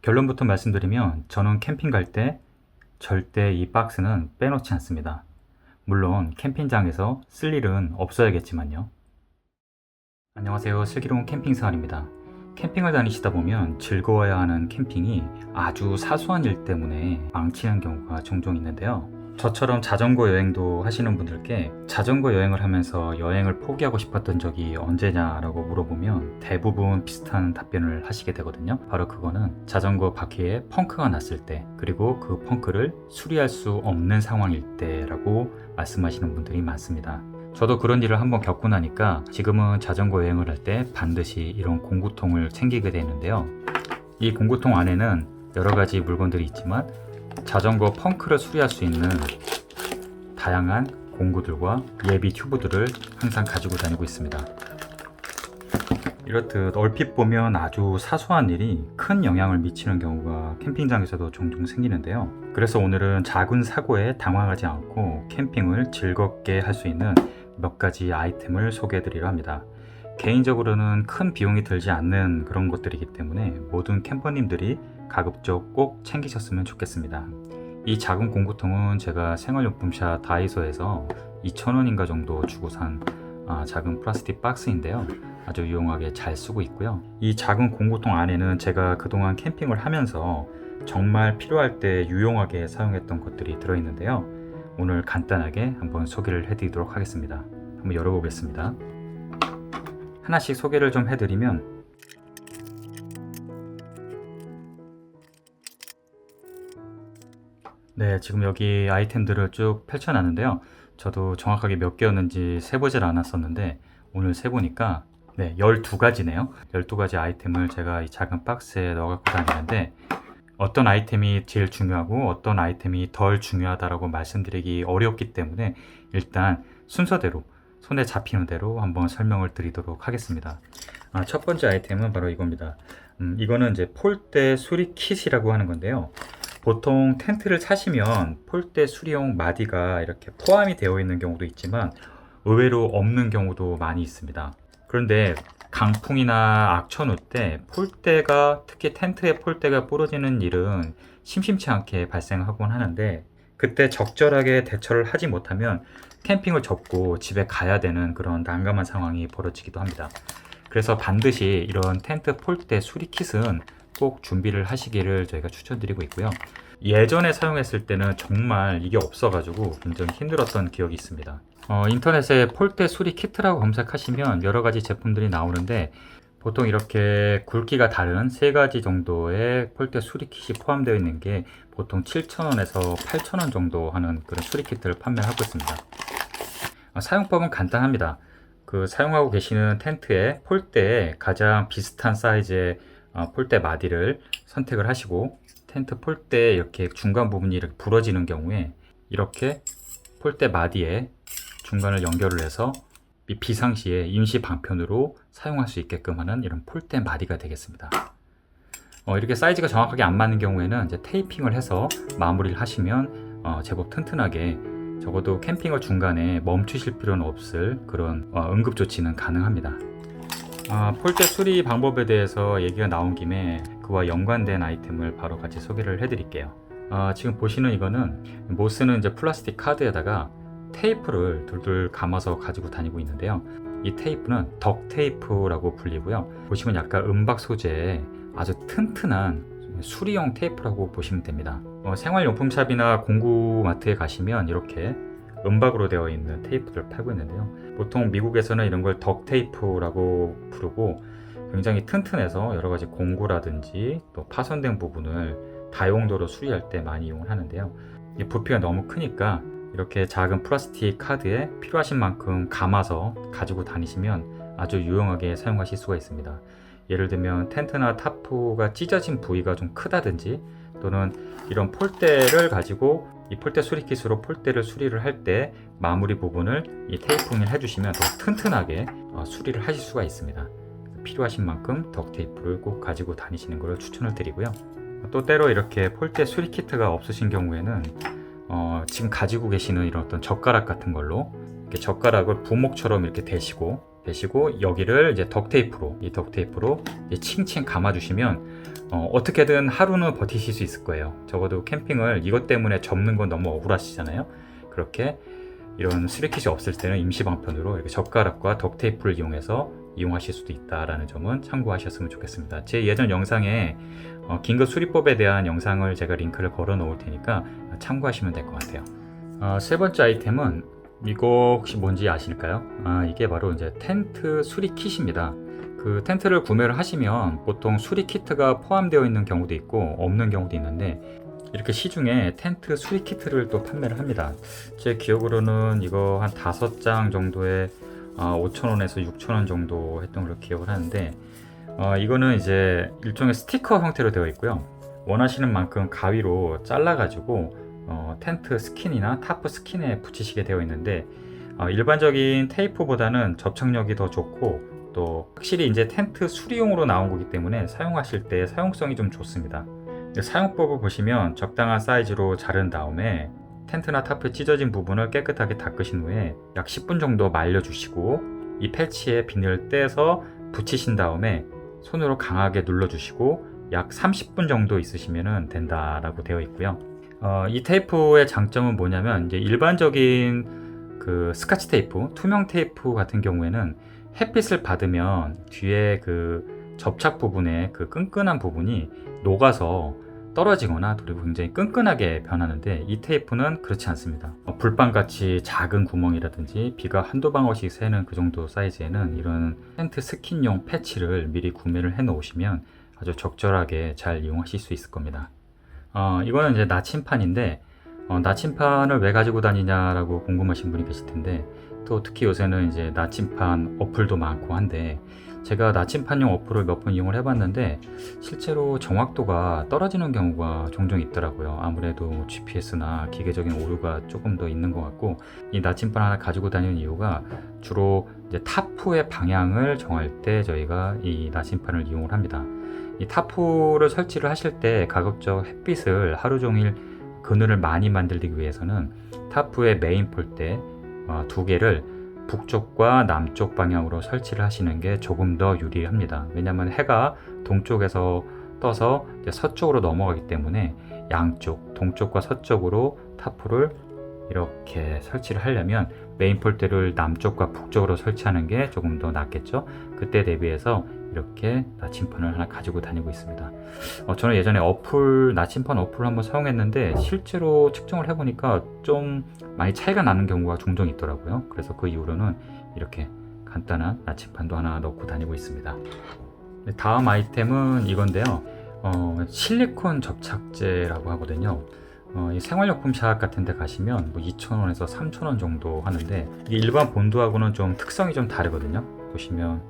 결론부터 말씀드리면 저는 캠핑 갈 때 절대 이 박스는 빼놓지 않습니다. 물론 캠핑장에서 쓸 일은 없어야겠지만요. 안녕하세요. 슬기로운 캠핑 생활입니다. 캠핑을 다니시다 보면 즐거워야 하는 캠핑이 아주 사소한 일 때문에 망치는 경우가 종종 있는데요. 저처럼 자전거 여행도 하시는 분들께 자전거 여행을 하면서 여행을 포기하고 싶었던 적이 언제냐라고 물어보면 대부분 비슷한 답변을 하시게 되거든요. 바로 그거는 자전거 바퀴에 펑크가 났을 때, 그리고 그 펑크를 수리할 수 없는 상황일 때라고 말씀하시는 분들이 많습니다. 저도 그런 일을 한번 겪고 나니까 지금은 자전거 여행을 할 때 반드시 이런 공구통을 챙기게 되는데요. 이 공구통 안에는 여러 가지 물건들이 있지만 자전거 펑크를 수리할 수 있는 다양한 공구들과 예비 튜브들을 항상 가지고 다니고 있습니다. 이렇듯 얼핏 보면 아주 사소한 일이 큰 영향을 미치는 경우가 캠핑장에서도 종종 생기는데요. 그래서 오늘은 작은 사고에 당황하지 않고 캠핑을 즐겁게 할 수 있는 몇 가지 아이템을 소개해 드리려 합니다. 개인적으로는 큰 비용이 들지 않는 그런 것들이기 때문에 모든 캠퍼님들이 가급적 꼭 챙기셨으면 좋겠습니다. 이 작은 공구통은 제가 생활용품샵 다이소에서 2,000원인가 정도 주고 산 작은 플라스틱 박스인데요. 아주 유용하게 잘 쓰고 있고요. 이 작은 공구통 안에는 제가 그동안 캠핑을 하면서 정말 필요할 때 유용하게 사용했던 것들이 들어있는데요. 오늘 간단하게 한번 소개를 해드리도록 하겠습니다. 한번 열어보겠습니다. 하나씩 소개를 좀 해드리면, 네, 지금 여기 아이템들을 쭉 펼쳐놨는데요. 저도 정확하게 몇 개였는지 세보질 않았었는데 오늘 세보니까 12가지네요. 12가지 아이템을 제가 이 작은 박스에 넣어 갖고 다니는데, 어떤 아이템이 제일 중요하고 어떤 아이템이 덜 중요하다라고 말씀드리기 어렵기 때문에 일단 순서대로 손에 잡히는 대로 한번 설명을 드리도록 하겠습니다. 첫 번째 아이템은 바로 이겁니다. 이거는 이제 폴대 수리 킷이라고 하는 건데요. 보통 텐트를 사시면 폴대 수리용 마디가 이렇게 포함이 되어 있는 경우도 있지만 의외로 없는 경우도 많이 있습니다. 그런데 강풍이나 악천후 때 폴대가, 특히 텐트의 폴대가 부러지는 일은 심심치 않게 발생하곤 하는데, 그때 적절하게 대처를 하지 못하면 캠핑을 접고 집에 가야 되는 그런 난감한 상황이 벌어지기도 합니다. 그래서 반드시 이런 텐트 폴대 수리 킷은 꼭 준비를 하시기를 저희가 추천드리고 있고요. 예전에 사용했을 때는 정말 이게 없어가지고 굉장히 힘들었던 기억이 있습니다. 인터넷에 폴대 수리 키트라고 검색하시면 여러 가지 제품들이 나오는데, 보통 이렇게 굵기가 다른 3가지 정도의 폴대 수리 킷이 포함되어 있는 게 보통 7,000원에서 8,000원 정도 하는 그런 수리 키트를 판매하고 있습니다. 사용법은 간단합니다. 사용하고 계시는 텐트의 폴대에 가장 비슷한 사이즈의 폴대 마디를 선택을 하시고, 텐트 폴대에 이렇게 중간 부분이 이렇게 부러지는 경우에 이렇게 폴대 마디에 중간을 연결을 해서 비상시에 임시 방편으로 사용할 수 있게끔 하는 이런 폴대 마디가 되겠습니다. 이렇게 사이즈가 정확하게 안 맞는 경우에는 이제 테이핑을 해서 마무리를 하시면 제법 튼튼하게, 적어도 캠핑을 중간에 멈추실 필요는 없을 그런 응급조치는 가능합니다. 폴대 수리 방법에 대해서 얘기가 나온 김에 그와 연관된 아이템을 바로 같이 소개를 해드릴게요. 지금 보시는 이거는 모스는 이제 플라스틱 카드에다가 테이프를 둘둘 감아서 가지고 다니고 있는데요. 이 테이프는 덕 테이프라고 불리고요. 보시면 약간 은박 소재의 아주 튼튼한 수리용 테이프라고 보시면 됩니다. 생활용품샵이나 공구마트에 가시면 이렇게 은박으로 되어 있는 테이프를 팔고 있는데요. 보통 미국에서는 이런 걸 덕 테이프라고 부르고, 굉장히 튼튼해서 여러 가지 공구라든지 또 파손된 부분을 다용도로 수리할 때 많이 이용을 하는데요. 이 부피가 너무 크니까 이렇게 작은 플라스틱 카드에 필요하신 만큼 감아서 가지고 다니시면 아주 유용하게 사용하실 수가 있습니다. 예를 들면 텐트나 타프가 찢어진 부위가 좀 크다든지, 또는 이런 폴대를 가지고 이 폴대 수리 킷으로 폴대를 수리를 할 때 마무리 부분을 이 테이핑을 해주시면 더 튼튼하게 수리를 하실 수가 있습니다. 필요하신 만큼 덕 테이프를 꼭 가지고 다니시는 것을 추천을 드리고요. 또 때로 이렇게 폴대 수리 키트가 없으신 경우에는 지금 가지고 계시는 이런 어떤 젓가락 같은 걸로 이렇게 젓가락을 부목처럼 이렇게 대시고 대시고 여기를 이제 덕테이프로 이제 칭칭 감아주시면 어떻게든 하루는 버티실 수 있을 거예요. 적어도 캠핑을 이것 때문에 접는 건 너무 억울하시잖아요. 그렇게 이런 수리킷이 없을 때는 임시 방편으로 이렇게 젓가락과 덕테이프를 이용해서 이용하실 수도 있다라는 점은 참고하셨으면 좋겠습니다. 제 예전 영상에 긴급 수리법에 대한 영상을 제가 링크를 걸어 놓을 테니까 참고하시면 될 것 같아요. 세 번째 아이템은 이거 혹시 뭔지 아실까요? 이게 바로 이제 텐트 수리 킷입니다. 그 텐트를 구매를 하시면 보통 수리 키트가 포함되어 있는 경우도 있고 없는 경우도 있는데 이렇게 시중에 텐트 수리 키트를 또 판매를 합니다. 제 기억으로는 이거 한 5장 정도에 5,000원에서 6,000원 정도 했던 걸로 기억을 하는데 이거는 이제 일종의 스티커 형태로 되어 있고요. 원하시는 만큼 가위로 잘라 가지고 텐트 스킨이나 타프 스킨에 붙이시게 되어 있는데 일반적인 테이프보다는 접착력이 더 좋고 또 확실히 이제 텐트 수리용으로 나온 거기 때문에 사용하실 때 사용성이 좀 좋습니다. 사용법을 보시면 적당한 사이즈로 자른 다음에 텐트나 타프에 찢어진 부분을 깨끗하게 닦으신 후에 약 10분 정도 말려주시고 이 펠치에 비늘을 떼서 붙이신 다음에 손으로 강하게 눌러주시고 약 30분 정도 있으시면 된다라고 되어 있고요. 이 테이프의 장점은 뭐냐면 이제 일반적인 그 스카치 테이프, 투명 테이프 같은 경우에는 햇빛을 받으면 뒤에 그 접착 부분에 그 끈끈한 부분이 녹아서 떨어지거나 그리고 굉장히 끈끈하게 변하는데 이 테이프는 그렇지 않습니다. 불빵같이 작은 구멍이라든지 비가 한두 방울씩 새는 그 정도 사이즈에는 이런 텐트 스킨용 패치를 미리 구매를 해 놓으시면 아주 적절하게 잘 이용하실 수 있을 겁니다. 이거는 이제 나침판인데 나침판을 왜 가지고 다니냐라고 궁금하신 분이 계실 텐데 또 특히 요새는 이제 나침판 어플도 많고 한데 제가 나침판용 어플을 몇 번 이용을 해봤는데 실제로 정확도가 떨어지는 경우가 종종 있더라고요. 아무래도 GPS나 기계적인 오류가 조금 더 있는 것 같고 이 나침판 하나 가지고 다니는 이유가 주로 이제 타프의 방향을 정할 때 저희가 이 나침판을 이용을 합니다. 이 타프를 설치를 하실 때 가급적 햇빛을 하루 종일 그늘을 많이 만들기 위해서는 타프의 메인 폴대 2개를 북쪽과 남쪽 방향으로 설치를 하시는 게 조금 더 유리합니다. 왜냐하면 해가 동쪽에서 떠서 이제 서쪽으로 넘어가기 때문에 양쪽, 동쪽과 서쪽으로 타프를 이렇게 설치를 하려면 메인 폴대를 남쪽과 북쪽으로 설치하는 게 조금 더 낫겠죠. 그때 대비해서 이렇게 나침판을 하나 가지고 다니고 있습니다. 저는 예전에 나침판 어플을 한번 사용했는데 실제로 측정을 해보니까 좀 많이 차이가 나는 경우가 종종 있더라고요. 그래서 그 이후로는 이렇게 간단한 나침판도 하나 넣고 다니고 있습니다. 다음 아이템은 이건데요. 실리콘 접착제라고 하거든요. 이 생활용품 샵 같은 데 가시면 2,000원에서 3,000원 정도 하는데 이게 일반 본드하고는 좀 특성이 좀 다르거든요. 보시면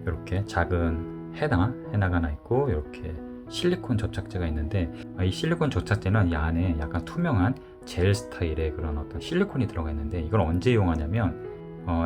이렇게 작은 해나가 하나 있고 이렇게 실리콘 접착제가 있는데 이 실리콘 접착제는 이 안에 약간 투명한 젤 스타일의 그런 어떤 실리콘이 들어가 있는데 이걸 언제 이용하냐면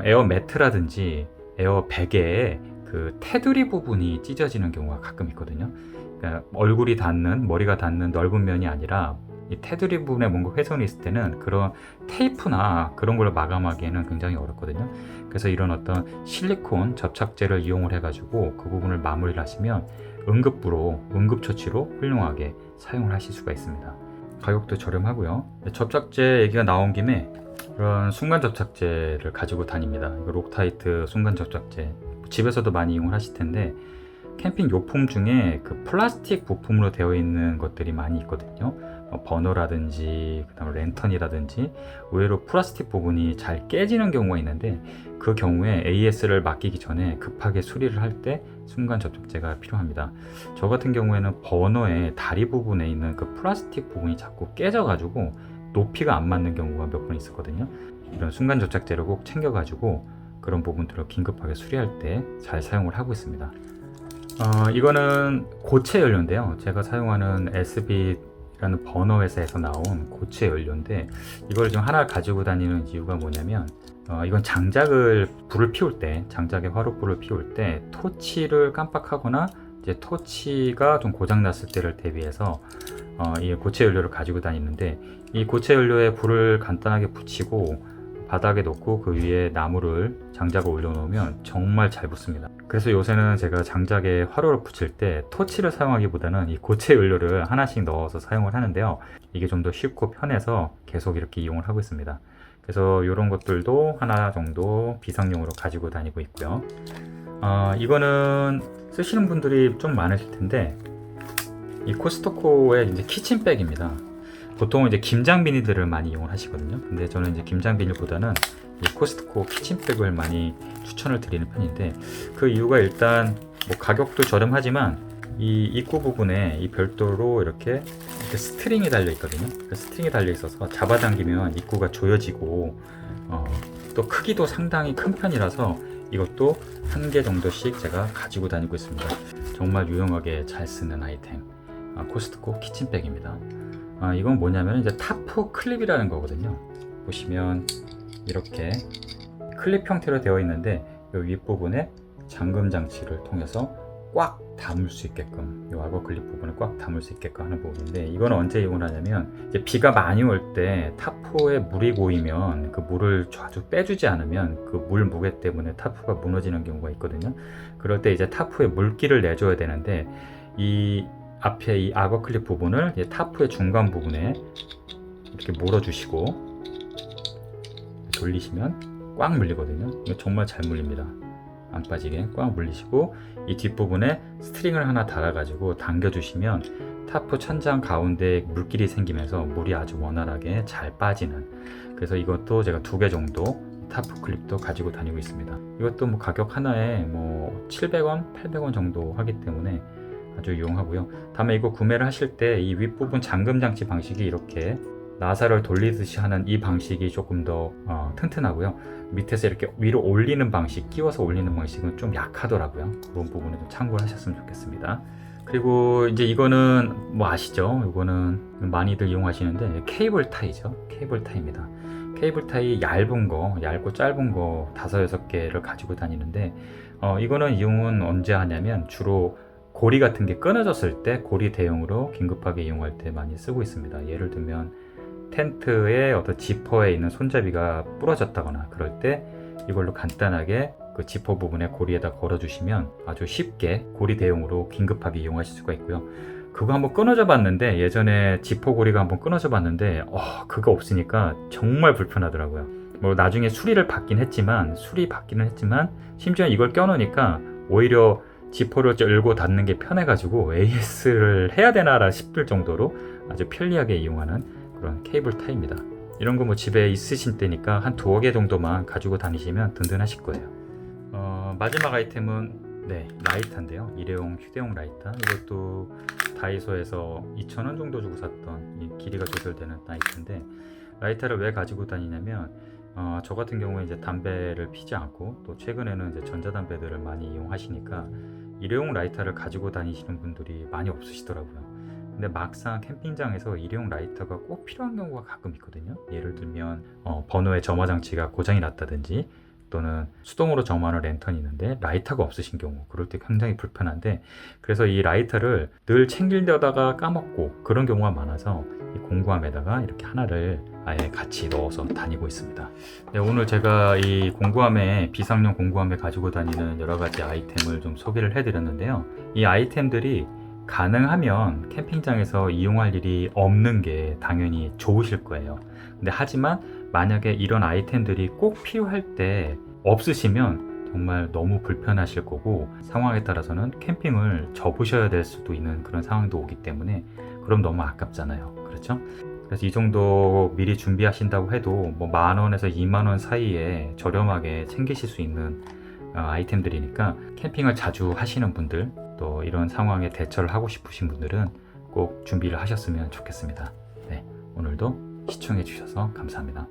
에어 매트라든지 에어 베개에 그 테두리 부분이 찢어지는 경우가 가끔 있거든요. 그러니까 얼굴이 닿는, 머리가 닿는 넓은 면이 아니라 이 테두리 부분에 뭔가 훼손이 있을 때는 그런 테이프나 그런 걸로 마감하기에는 굉장히 어렵거든요. 그래서 이런 어떤 실리콘 접착제를 이용을 해가지고 그 부분을 마무리를 하시면 응급처치로 훌륭하게 사용을 하실 수가 있습니다. 가격도 저렴하고요. 접착제 얘기가 나온 김에 그런 순간 접착제를 가지고 다닙니다. 이거 록타이트 순간 접착제 집에서도 많이 이용을 하실 텐데 캠핑 용품 중에 그 플라스틱 부품으로 되어 있는 것들이 많이 있거든요. 버너라든지 그다음에 랜턴이라든지 의외로 플라스틱 부분이 잘 깨지는 경우가 있는데 그 경우에 AS를 맡기기 전에 급하게 수리를 할 때 순간 접착제가 필요합니다. 저 같은 경우에는 버너의 다리 부분에 있는 그 플라스틱 부분이 자꾸 깨져 가지고 높이가 안 맞는 경우가 몇 번 있었거든요. 이런 순간 접착제를 꼭 챙겨 가지고 그런 부분들을 긴급하게 수리할 때 잘 사용을 하고 있습니다. 이거는 고체 연료인데요. 제가 사용하는 SB라는 버너 회사에서 나온 고체 연료인데 이걸 좀 하나 가지고 다니는 이유가 뭐냐면 이건 불을 피울 때, 장작에 화롯불을 피울 때 토치를 깜빡하거나 이제 토치가 좀 고장났을 때를 대비해서 이 고체 연료를 가지고 다니는데 이 고체 연료에 불을 간단하게 붙이고 바닥에 놓고 그 위에 나무를 장작을 올려놓으면 정말 잘 붙습니다. 그래서 요새는 제가 장작에 화로를 붙일 때 토치를 사용하기보다는 이 고체 연료를 하나씩 넣어서 사용을 하는데요. 이게 좀 더 쉽고 편해서 계속 이렇게 이용을 하고 있습니다. 그래서 이런 것들도 하나 정도 비상용으로 가지고 다니고 있고요. 이거는 쓰시는 분들이 좀 많으실 텐데, 이 코스트코의 이제 키친백입니다. 보통 이제 김장 비닐들을 많이 이용을 하시거든요. 근데 저는 이제 김장 비닐보다는 이 코스트코 키친백을 많이 추천을 드리는 편인데, 그 이유가 일단 뭐 가격도 저렴하지만 이 입구 부분에 이 별도로 이렇게 스트링이 달려 있거든요. 그 스트링이 달려 있어서 잡아당기면 입구가 조여지고, 또 크기도 상당히 큰 편이라서 이것도 한 개 정도씩 제가 가지고 다니고 있습니다. 정말 유용하게 잘 쓰는 아이템, 코스트코 키친백입니다. 이건 뭐냐면 이제 타프 클립이라는 거거든요. 보시면 이렇게 클립 형태로 되어 있는데, 이 윗부분에 잠금 장치를 통해서 꽉 담을 수 있게끔, 이 악어 클립 부분을 꽉 담을 수 있게끔 하는 부분인데, 이건 언제 이용을 하냐면 이제 비가 많이 올 때 타프에 물이 고이면 그 물을 자주 빼주지 않으면 그 물 무게 때문에 타프가 무너지는 경우가 있거든요. 그럴 때 이제 타프에 물기를 내줘야 되는데, 이 앞에 이 악어 클립 부분을 타프의 중간 부분에 이렇게 몰아주시고 돌리시면 꽉 물리거든요. 이거 정말 잘 물립니다. 안 빠지게 꽉 물리시고, 이 뒷부분에 스트링을 하나 달아가지고 당겨주시면 타프 천장 가운데 물길이 생기면서 물이 아주 원활하게 잘 빠지는, 그래서 이것도 제가 2개 정도 타프 클립도 가지고 다니고 있습니다. 이것도 뭐 가격 하나에 뭐 700원, 800원 정도 하기 때문에 아주 유용하고요. 다음에 이거 구매를 하실 때 이 윗부분 잠금 장치 방식이 이렇게 나사를 돌리듯이 하는 이 방식이 조금 더 튼튼하고요. 밑에서 이렇게 위로 올리는 방식, 끼워서 올리는 방식은 좀 약하더라고요. 그런 부분을 좀 참고를 하셨으면 좋겠습니다. 그리고 이제 이거는 뭐 아시죠? 이거는 많이들 이용하시는데 케이블 타이죠. 케이블 타이입니다. 케이블 타이 얇고 짧은 거 5-6개를 가지고 다니는데, 이거는 이용은 언제 하냐면 주로 고리 같은 게 끊어졌을 때 고리 대용으로 긴급하게 이용할 때 많이 쓰고 있습니다. 예를 들면 텐트의 어떤 지퍼에 있는 손잡이가 부러졌다거나 그럴 때 이걸로 간단하게 그 지퍼 부분에 고리에다 걸어주시면 아주 쉽게 고리 대용으로 긴급하게 이용하실 수가 있고요. 그거 한번 끊어져 봤는데, 예전에 지퍼 고리가 한번 끊어져 봤는데 그거 없으니까 정말 불편하더라고요. 뭐 나중에 수리를 받기는 했지만 심지어 이걸 껴놓으니까 오히려 지퍼를 열고 닫는 게 편해가지고 AS를 해야 되나 싶을 정도로 아주 편리하게 이용하는 그런 케이블 타이입니다. 이런 거 뭐 집에 있으신 때니까 한 2개 정도만 가지고 다니시면 든든하실 거예요. 마지막 아이템은 라이터인데요. 일회용 휴대용 라이터. 이것도 다이소에서 2,000원 정도 주고 샀던 이 길이가 조절되는 라이터인데, 라이터를 왜 가지고 다니냐면 저 같은 경우에 이제 담배를 피지 않고, 또 최근에는 이제 전자담배들을 많이 이용하시니까 일회용 라이터를 가지고 다니시는 분들이 많이 없으시더라고요. 근데 막상 캠핑장에서 일회용 라이터가 꼭 필요한 경우가 가끔 있거든요. 예를 들면 번호의 점화 장치가 고장이 났다든지, 또는 수동으로 점화하는 랜턴이 있는데 라이터가 없으신 경우, 그럴 때 굉장히 불편한데, 그래서 이 라이터를 늘 챙기려다가 까먹고 그런 경우가 많아서 이 공구함에다가 이렇게 하나를 아예 같이 넣어서 다니고 있습니다. 오늘 제가 이 공구함에, 비상용 공구함에 가지고 다니는 여러 가지 아이템을 좀 소개를 해드렸는데요. 이 아이템들이 가능하면 캠핑장에서 이용할 일이 없는 게 당연히 좋으실 거예요. 근데 하지만 만약에 이런 아이템들이 꼭 필요할 때 없으시면 정말 너무 불편하실 거고, 상황에 따라서는 캠핑을 접으셔야 될 수도 있는 그런 상황도 오기 때문에 그럼 너무 아깝잖아요. 그렇죠? 그래서 이 정도 미리 준비하신다고 해도 뭐 10,000원에서 20,000원 사이에 저렴하게 챙기실 수 있는 아이템들이니까, 캠핑을 자주 하시는 분들, 또 이런 상황에 대처를 하고 싶으신 분들은 꼭 준비를 하셨으면 좋겠습니다. 오늘도 시청해 주셔서 감사합니다.